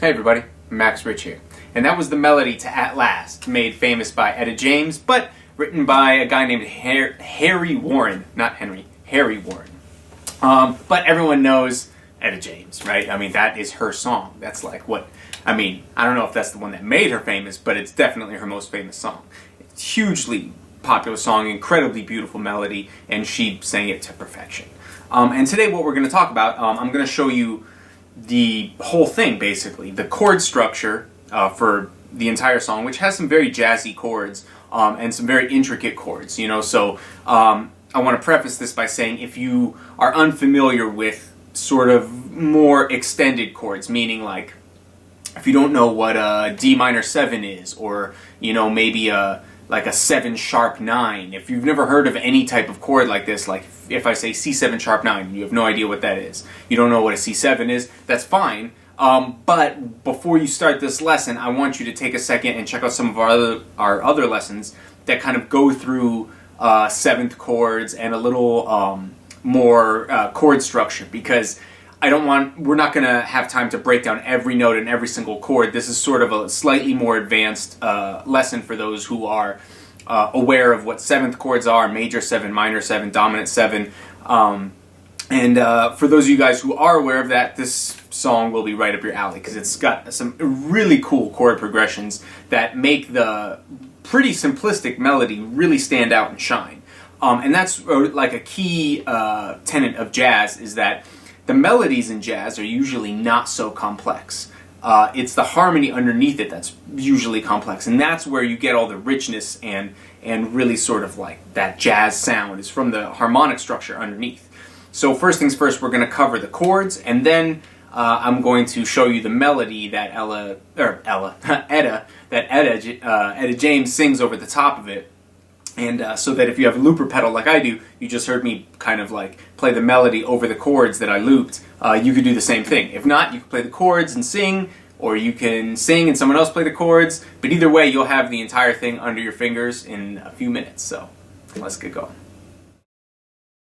Hey everybody, Max Rich here. And that was the melody to At Last, made famous by Etta James, but written by a guy named Harry Warren. Not Henry, Harry Warren. But everyone knows Etta James, right? I mean, that is her song. That's like what, I mean, I don't know if that's the one that made her famous, but it's definitely her most famous song. It's a hugely popular song, incredibly beautiful melody, and she sang it to perfection. And today what we're going to talk about, I'm going to show you the whole thing, basically. The chord structure for the entire song, which has some very jazzy chords and some very intricate chords, you know. So I want to preface this by saying if you are unfamiliar with sort of more extended chords, meaning like if you don't know what a D minor 7 is, or, you know, maybe like a 7 sharp 9. If you've never heard of any type of chord like this, like if I say C7 sharp 9, you have no idea what that is. You don't know what a C7 is, that's fine. But before you start this lesson, I want you to take a second and check out some of our other lessons that kind of go through 7th chords and a little more chord structure, because we're not going to have time to break down every note and every single chord. This is sort of a slightly more advanced lesson for those who are aware of what 7th chords are: major 7, minor 7, dominant 7. And for those of you guys who are aware of that, this song will be right up your alley, because it's got some really cool chord progressions that make the pretty simplistic melody really stand out and shine. And that's like a key tenet of jazz, is that the melodies in jazz are usually not so complex. It's the harmony underneath it that's usually complex, and that's where you get all the richness and really sort of like that jazz sound is from the harmonic structure underneath. So first things first, we're going to cover the chords, and then I'm going to show you the melody that Etta James sings over the top of it. And so that if you have a looper pedal like I do, you just heard me kind of like play the melody over the chords that I looped. You could do the same thing. If not, you can play the chords and sing, or you can sing and someone else play the chords. But either way, you'll have the entire thing under your fingers in a few minutes. So let's get going.